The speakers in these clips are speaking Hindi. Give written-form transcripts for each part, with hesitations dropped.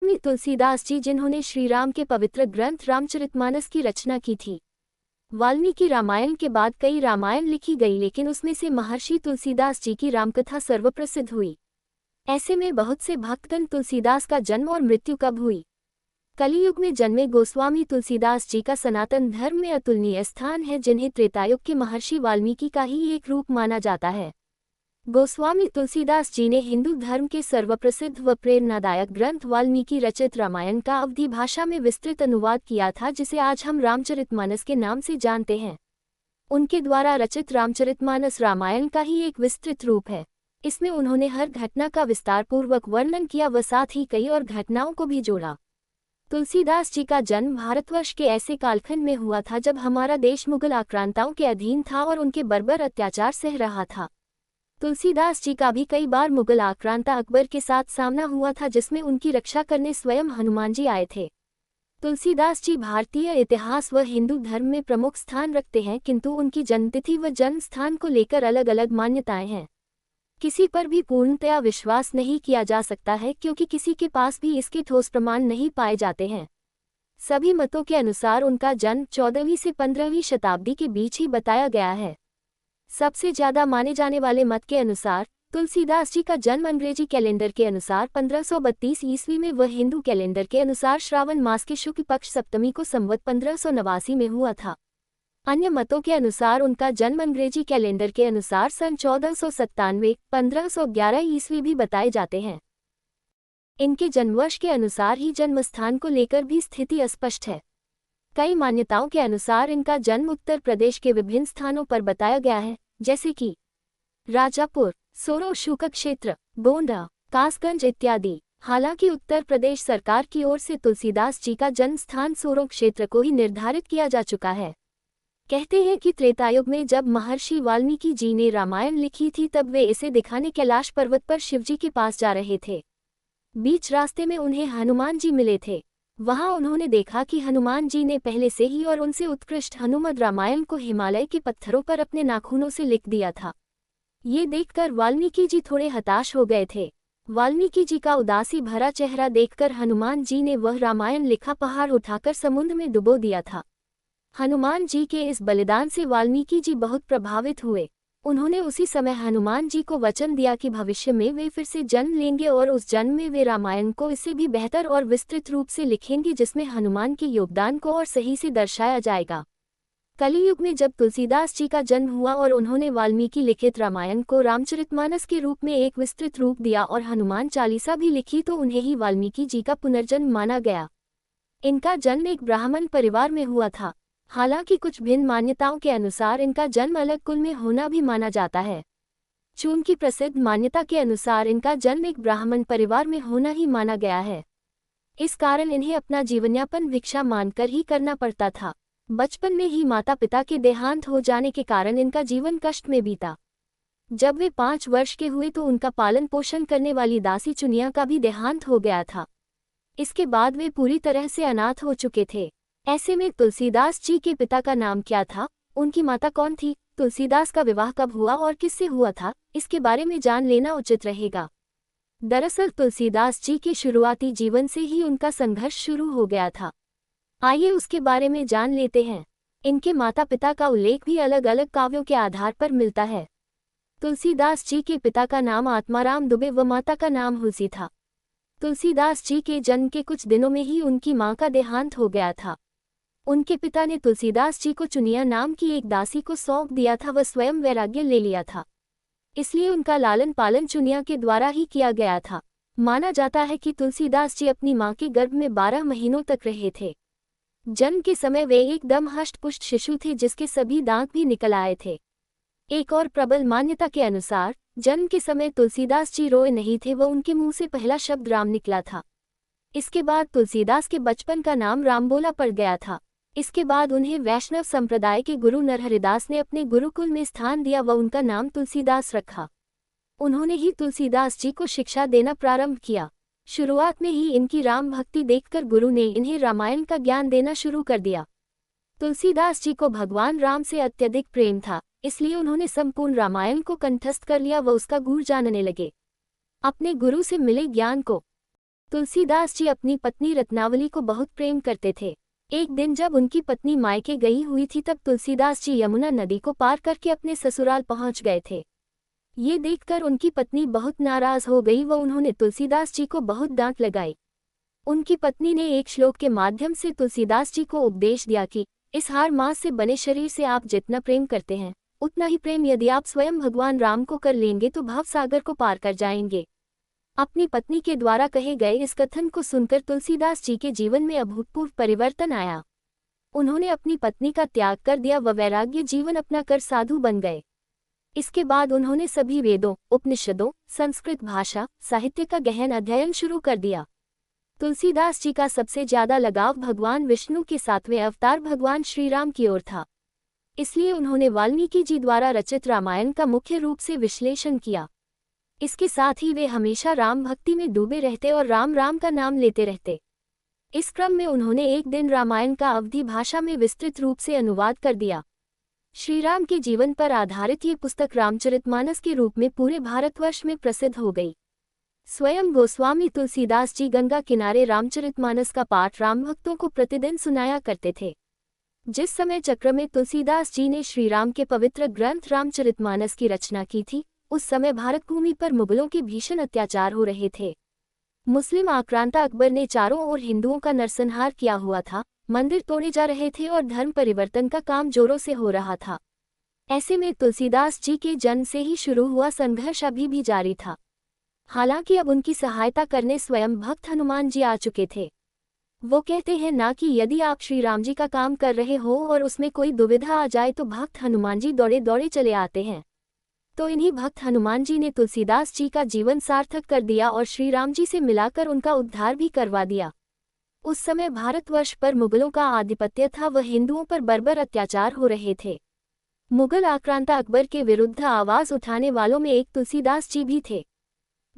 वाल्मीकि तुलसीदास जी जिन्होंने श्री राम के पवित्र ग्रंथ रामचरितमानस की रचना की थी। वाल्मीकि रामायण के बाद कई रामायण लिखी गई, लेकिन उसमें से महर्षि तुलसीदास जी की रामकथा सर्वप्रसिद्ध हुई। ऐसे में बहुत से भक्तगण तुलसीदास का जन्म और मृत्यु कब हुई? कलियुग में जन्मे गोस्वामी तुलसीदास जी का सनातन धर्म में अतुलनीय स्थान है, जिन्हें त्रेतायुग के महर्षि वाल्मीकि का ही एक रूप माना जाता है। गोस्वामी तुलसीदास जी ने हिंदू धर्म के सर्वप्रसिद्ध व प्रेरणादायक ग्रंथ वाल्मीकि रचित रामायण का अवधी भाषा में विस्तृत अनुवाद किया था, जिसे आज हम रामचरितमानस के नाम से जानते हैं। उनके द्वारा रचित रामचरितमानस रामायण का ही एक विस्तृत रूप है। इसमें उन्होंने हर घटना का विस्तारपूर्वक वर्णन किया व साथ ही कई और घटनाओं को भी जोड़ा। तुलसीदास जी का जन्म भारतवर्ष के ऐसे कालखंड में हुआ था जब हमारा देश मुगल आक्रांताओं के अधीन था और उनके बर्बर अत्याचार सह रहा था। तुलसीदास जी का भी कई बार मुगल आक्रांता अकबर के साथ सामना हुआ था, जिसमें उनकी रक्षा करने स्वयं हनुमान जी आए थे। तुलसीदास जी भारतीय इतिहास व हिंदू धर्म में प्रमुख स्थान रखते हैं, किंतु उनकी जन्मतिथि व जन्म स्थान को लेकर अलग अलग मान्यताएं हैं। किसी पर भी पूर्णतया विश्वास नहीं किया जा सकता है, क्योंकि किसी के पास भी इसके ठोस प्रमाण नहीं पाए जाते हैं। सभी मतों के अनुसार उनका जन्म 14वीं से 15वीं शताब्दी के बीच ही बताया गया है। सबसे ज्यादा माने जाने वाले मत के अनुसार तुलसीदास जी का जन्म अंग्रेजी कैलेंडर के अनुसार 1532 ईस्वी में व हिंदू कैलेंडर के अनुसार श्रावण मास के शुक्ल पक्ष सप्तमी को संवत 1589 में हुआ था। अन्य मतों के अनुसार उनका जन्म अंग्रेजी कैलेंडर के अनुसार सन 1497 1511 ईस्वी भी बताए जाते हैं। इनके जन्मवर्ष के अनुसार ही जन्मस्थान को लेकर भी स्थिति अस्पष्ट है। कई मान्यताओं के अनुसार इनका जन्म उत्तर प्रदेश के विभिन्न स्थानों पर बताया गया है, जैसे कि राजापुर, सोरो शुक क्षेत्र, गोंडा, कासगंज इत्यादि। हालांकि उत्तर प्रदेश सरकार की ओर से तुलसीदास जी का जन्म स्थान सोरो क्षेत्र को ही निर्धारित किया जा चुका है। कहते हैं कि त्रेतायुग में जब महर्षि वाल्मीकि जी ने रामायण लिखी थी, तब वे इसे दिखाने कैलाश पर्वत पर शिवजी के पास जा रहे थे। बीच रास्ते में उन्हें हनुमान जी मिले थे। वहां उन्होंने देखा कि हनुमान जी ने पहले से ही और उनसे उत्कृष्ट हनुमद रामायण को हिमालय के पत्थरों पर अपने नाखूनों से लिख दिया था। ये देखकर वाल्मीकि जी थोड़े हताश हो गए थे। वाल्मीकि जी का उदासी भरा चेहरा देखकर हनुमान जी ने वह रामायण लिखा पहाड़ उठाकर समुद्र में डुबो दिया था। हनुमान जी के इस बलिदान से वाल्मीकि जी बहुत प्रभावित हुए। उन्होंने उसी समय हनुमान जी को वचन दिया कि भविष्य में वे फिर से जन्म लेंगे और उस जन्म में वे रामायण को इससे भी बेहतर और विस्तृत रूप से लिखेंगे, जिसमें हनुमान के योगदान को और सही से दर्शाया जाएगा। कलियुग में जब तुलसीदास जी का जन्म हुआ और उन्होंने वाल्मीकि लिखित रामायण को रामचरितमानस के रूप में एक विस्तृत रूप दिया और हनुमान चालीसा भी लिखी, तो उन्हें ही वाल्मीकि जी का पुनर्जन्म माना गया। इनका जन्म एक ब्राह्मण परिवार में हुआ था। हालांकि कुछ भिन्न मान्यताओं के अनुसार इनका जन्म अलग कुल में होना भी माना जाता है। चून की प्रसिद्ध मान्यता के अनुसार इनका जन्म एक ब्राह्मण परिवार में होना ही माना गया है। इस कारण इन्हें अपना जीवनयापन भिक्षा मानकर ही करना पड़ता था। बचपन में ही माता पिता के देहांत हो जाने के कारण इनका जीवन कष्ट में बीता। जब वे 5 वर्ष के हुए तो उनका पालन पोषण करने वाली दासी चुनिया का भी देहांत हो गया था। इसके बाद वे पूरी तरह से अनाथ हो चुके थे। ऐसे में तुलसीदास जी के पिता का नाम क्या था, उनकी माता कौन थी, तुलसीदास का विवाह कब हुआ और किससे हुआ था, इसके बारे में जान लेना उचित रहेगा। दरअसल तुलसीदास जी के शुरुआती जीवन से ही उनका संघर्ष शुरू हो गया था। आइए उसके बारे में जान लेते हैं। इनके माता पिता का उल्लेख भी अलग अलग काव्यों के आधार पर मिलता है। तुलसीदास जी के पिता का नाम आत्माराम दुबे व माता का नाम हुलसी था। तुलसीदास जी के जन्म के कुछ दिनों में ही उनकी मां का देहांत हो गया था। उनके पिता ने तुलसीदास जी को चुनिया नाम की एक दासी को सौंप दिया था व स्वयं वैराग्य ले लिया था। इसलिए उनका लालन पालन चुनिया के द्वारा ही किया गया था। माना जाता है कि तुलसीदास जी अपनी मां के गर्भ में 12 महीनों तक रहे थे। जन्म के समय वे एकदम हष्ट-पुष्ट शिशु थे, जिसके सभी दांत भी निकल आए थे। एक और प्रबल मान्यता के अनुसार जन्म के समय तुलसीदास जी रोए नहीं थे व उनके मुंह से पहला शब्द राम निकला था। इसके बाद तुलसीदास के बचपन का नाम रामबोला पड़ गया था। इसके बाद उन्हें वैष्णव संप्रदाय के गुरु नरहरिदास ने अपने गुरुकुल में स्थान दिया व उनका नाम तुलसीदास रखा। उन्होंने ही तुलसीदास जी को शिक्षा देना प्रारंभ किया। शुरुआत में ही इनकी राम भक्ति देखकर गुरु ने इन्हें रामायण का ज्ञान देना शुरू कर दिया। तुलसीदास जी को भगवान राम से अत्यधिक प्रेम था, इसलिए उन्होंने संपूर्ण रामायण को कंठस्थ कर लिया व उसका गुण जानने लगे। अपने गुरु से मिले ज्ञान को तुलसीदास जी अपनी पत्नी रत्नावली को बहुत प्रेम करते थे। एक दिन जब उनकी पत्नी मायके गई हुई थी तब तुलसीदास जी यमुना नदी को पार करके अपने ससुराल पहुंच गए थे। ये देखकर उनकी पत्नी बहुत नाराज हो गई व उन्होंने तुलसीदास जी को बहुत डांट लगाई। उनकी पत्नी ने एक श्लोक के माध्यम से तुलसीदास जी को उपदेश दिया कि इस हार मांस से बने शरीर से आप जितना प्रेम करते हैं, उतना ही प्रेम यदि आप स्वयं भगवान राम को कर लेंगे तो भव सागर को पार कर जाएंगे। अपनी पत्नी के द्वारा कहे गए इस कथन को सुनकर तुलसीदास जी के जीवन में अभूतपूर्व परिवर्तन आया। उन्होंने अपनी पत्नी का त्याग कर दिया व वैराग्य जीवन अपनाकर साधु बन गए। इसके बाद उन्होंने सभी वेदों, उपनिषदों, संस्कृत भाषा, साहित्य का गहन अध्ययन शुरू कर दिया। तुलसीदास जी का सबसे ज्यादा लगाव भगवान विष्णु के 7वें अवतार भगवान श्री राम की ओर था। इसलिए उन्होंने वाल्मीकि जी द्वारा रचित रामायण का मुख्य रूप से विश्लेषण किया। इसके साथ ही वे हमेशा राम भक्ति में डूबे रहते और राम राम का नाम लेते रहते। इस क्रम में उन्होंने एक दिन रामायण का अवधी भाषा में विस्तृत रूप से अनुवाद कर दिया। श्रीराम के जीवन पर आधारित ये पुस्तक रामचरितमानस के रूप में पूरे भारतवर्ष में प्रसिद्ध हो गई। स्वयं गोस्वामी तुलसीदास जी गंगा किनारे रामचरितमानस का पाठ राम भक्तों को प्रतिदिन सुनाया करते थे। जिस समय चक्र में तुलसीदास जी ने श्रीराम के पवित्र ग्रंथ रामचरितमानस की रचना की थी, उस समय भारत भूमि पर मुगलों के भीषण अत्याचार हो रहे थे। मुस्लिम आक्रांता अकबर ने चारों ओर हिंदुओं का नरसंहार किया हुआ था, मंदिर तोड़े जा रहे थे और धर्म परिवर्तन का काम जोरों से हो रहा था। ऐसे में तुलसीदास जी के जन्म से ही शुरू हुआ संघर्ष अभी भी जारी था। हालांकि अब उनकी सहायता करने स्वयं भक्त हनुमान जी आ चुके थे। वो कहते हैं ना कि यदि आप श्री राम जी का काम कर रहे हो और उसमें कोई दुविधा आ जाए तो भक्त हनुमान जी दौड़े दौड़े चले आते हैं। तो इन्हीं भक्त हनुमान जी ने तुलसीदास जी का जीवन सार्थक कर दिया और श्री राम जी से मिलाकर उनका उद्धार भी करवा दिया। उस समय भारतवर्ष पर मुगलों का आधिपत्य था व हिंदुओं पर बर्बर अत्याचार हो रहे थे। मुगल आक्रांता अकबर के विरुद्ध आवाज उठाने वालों में एक तुलसीदास जी भी थे।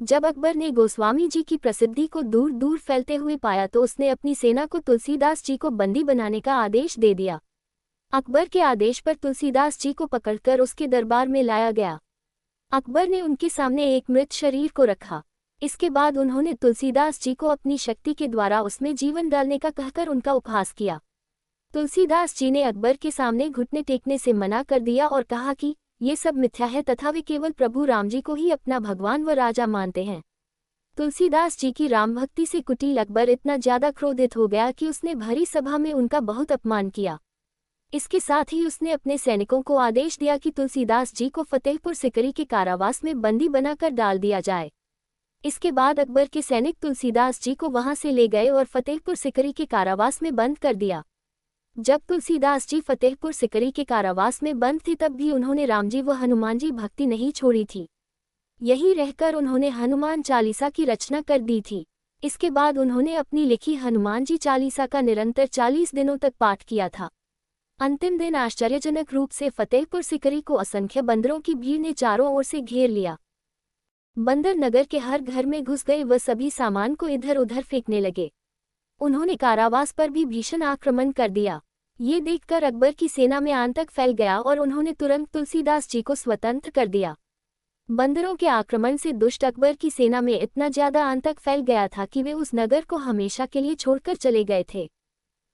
जब अकबर ने गोस्वामी जी की प्रसिद्धि को दूर दूर फैलते हुए पाया तो उसने अपनी सेना को तुलसीदास जी को बंदी बनाने का आदेश दे दिया। अकबर के आदेश पर तुलसीदास जी को पकड़कर उसके दरबार में लाया गया। अकबर ने उनके सामने एक मृत शरीर को रखा। इसके बाद उन्होंने तुलसीदास जी को अपनी शक्ति के द्वारा उसमें जीवन डालने का कहकर उनका उपहास किया। तुलसीदास जी ने अकबर के सामने घुटने टेकने से मना कर दिया और कहा कि ये सब मिथ्या है तथा वे केवल प्रभु राम जी को ही अपना भगवान व राजा मानते हैं। तुलसीदास जी की राम भक्ति से कुटिल अकबर इतना ज्यादा क्रोधित हो गया कि उसने भरी सभा में उनका बहुत अपमान किया। इसके साथ ही उसने अपने सैनिकों को आदेश दिया कि तुलसीदास जी को फतेहपुर सिकरी के कारावास में बंदी बनाकर डाल दिया जाए। इसके बाद अकबर के सैनिक तुलसीदास जी को वहां से ले गए और फतेहपुर सिकरी के कारावास में बंद कर दिया। जब तुलसीदास जी फतेहपुर सिकरी के कारावास में बंद थे तब भी उन्होंने रामजी व हनुमान जी भक्ति नहीं छोड़ी थी। यहीं रहकर उन्होंने हनुमान चालीसा की रचना कर दी थी। इसके बाद उन्होंने अपनी लिखी हनुमान जी चालीसा का निरंतर 40 दिनों तक पाठ किया था। अंतिम दिन आश्चर्यजनक रूप से फतेहपुर सिकरी को असंख्य बंदरों की भीड़ ने चारों ओर से घेर लिया। बंदर नगर के हर घर में घुस गए व सभी सामान को इधर उधर फेंकने लगे। उन्होंने कारावास पर भी भीषण आक्रमण कर दिया। ये देखकर अकबर की सेना में आतंक फैल गया और उन्होंने तुरंत तुलसीदास जी को स्वतंत्र कर दिया। बंदरों के आक्रमण से दुष्ट अकबर की सेना में इतना ज्यादा आतंक फैल गया था कि वे उस नगर को हमेशा के लिए छोड़कर चले गए थे।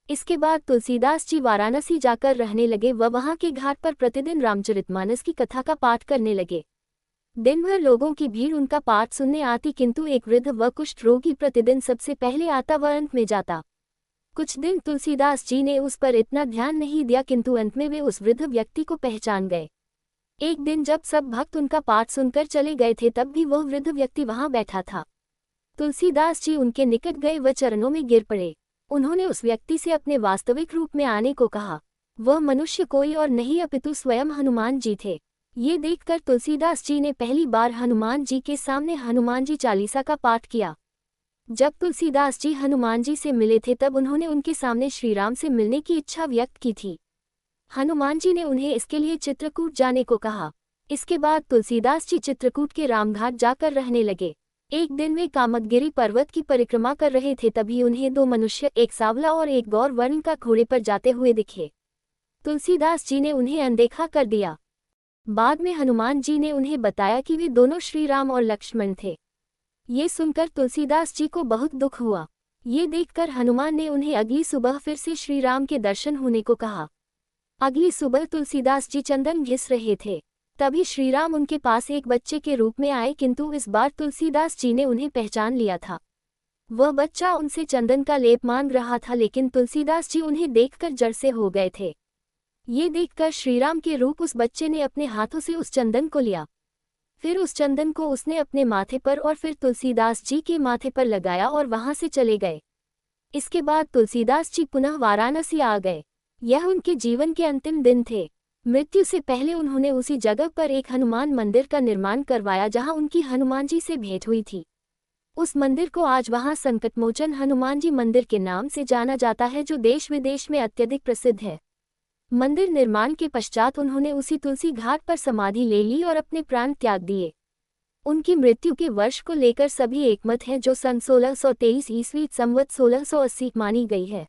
इसके बाद तुलसीदास जी वाराणसी जाकर रहने लगे व वहां के घाट पर प्रतिदिन रामचरितमानस की कथा का पाठ करने लगे। दिन भर लोगों की भीड़ उनका पाठ सुनने आती, किंतु एक वृद्ध व कुष्ठ रोगी प्रतिदिन सबसे पहले आता व अंत में जाता। कुछ दिन तुलसीदास जी ने उस पर इतना ध्यान नहीं दिया, किंतु अंत में वे उस वृद्ध व्यक्ति को पहचान गए। एक दिन जब सब भक्त उनका पाठ सुनकर चले गए थे तब भी वह वृद्ध व्यक्ति वहां बैठा था। तुलसीदास जी उनके निकट गए व चरणों में गिर पड़े। उन्होंने उस व्यक्ति से अपने वास्तविक रूप में आने को कहा। वह मनुष्य कोई और नहीं अपितु स्वयं हनुमान जी थे। ये देखकर तुलसीदास जी ने पहली बार हनुमान जी के सामने हनुमान जी चालीसा का पाठ किया। जब तुलसीदास जी हनुमान जी से मिले थे तब उन्होंने उनके सामने श्रीराम से मिलने की इच्छा व्यक्त की थी। हनुमान जी ने उन्हें इसके लिए चित्रकूट जाने को कहा। इसके बाद तुलसीदास जी चित्रकूट के रामघाट जाकर रहने लगे। एक दिन वे कामदगिरी पर्वत की परिक्रमा कर रहे थे, तभी उन्हें दो मनुष्य, एक सांवला और एक गौर वर्ण का, घोड़े पर जाते हुए दिखे। तुलसीदास जी ने उन्हें अनदेखा कर दिया। बाद में हनुमान जी ने उन्हें बताया कि वे दोनों श्री राम और लक्ष्मण थे। ये सुनकर तुलसीदास जी को बहुत दुख हुआ। ये देखकर हनुमान ने उन्हें अगली सुबह फिर से श्री राम के दर्शन होने को कहा। अगली सुबह तुलसीदास जी चंदन घिस रहे थे, तभी श्रीराम उनके पास एक बच्चे के रूप में आए, किंतु इस बार तुलसीदास जी ने उन्हें पहचान लिया था। वह बच्चा उनसे चंदन का लेप मांग रहा था, लेकिन तुलसीदास जी उन्हें देखकर जड़ से हो गए थे। ये देखकर श्रीराम के रूप उस बच्चे ने अपने हाथों से उस चंदन को लिया। फिर उस चंदन को उसने अपने माथे पर और फिर तुलसीदास जी के माथे पर लगाया और वहां से चले गए। इसके बाद तुलसीदास जी पुनः वाराणसी आ गए। यह उनके जीवन के अंतिम दिन थे। मृत्यु से पहले उन्होंने उसी जगह पर एक हनुमान मंदिर का निर्माण करवाया जहां उनकी हनुमान जी से भेंट हुई थी। उस मंदिर को आज वहां संकटमोचन हनुमान जी मंदिर के नाम से जाना जाता है, जो देश विदेश में अत्यधिक प्रसिद्ध है। मंदिर निर्माण के पश्चात उन्होंने उसी तुलसी घाट पर समाधि ले ली और अपने प्राण त्याग दिए। उनकी मृत्यु के वर्ष को लेकर सभी एकमत है, जो सन 1623 ईस्वी संवत 1680 मानी गई है।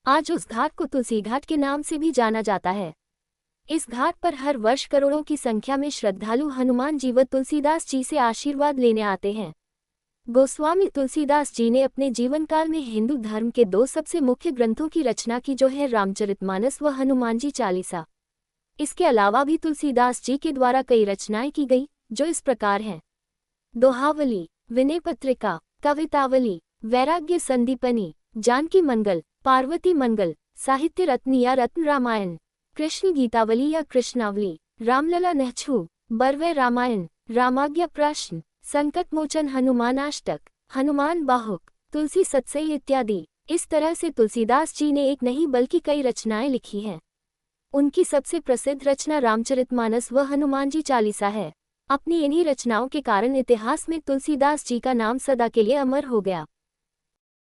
आज उस घाट को तुलसी घाट के नाम से भी जाना जाता है। इस घाट पर हर वर्ष करोड़ों की संख्या में श्रद्धालु हनुमान जी व तुलसीदास जी से आशीर्वाद लेने आते हैं। गोस्वामी तुलसीदास जी ने अपने जीवन काल में हिंदू धर्म के दो सबसे मुख्य ग्रंथों की रचना की, जो है रामचरितमानस व हनुमान जी चालीसा। इसके अलावा भी तुलसीदास जी के द्वारा कई रचनाएं की गई, जो इस प्रकार हैं: दोहावली, विनय पत्रिका, कवितावली, वैराग्य संदीपनी, जानकी मंगल, पार्वती मंगल, साहित्य रत्न या रत्न रामायण, कृष्ण गीतावली या कृष्णावली, रामलला नहछू, बरवै रामायण, रामाज्ञा प्रश्न, संकटमोचन हनुमानाष्टक, हनुमान बाहुक, तुलसी सत्सई इत्यादि। इस तरह से तुलसीदास जी ने एक नहीं बल्कि कई रचनाएं लिखी हैं। उनकी सबसे प्रसिद्ध रचना रामचरितमानस व हनुमान जी चालीसा है। अपनी इन्हीं रचनाओं के कारण इतिहास में तुलसीदास जी का नाम सदा के लिए अमर हो गया।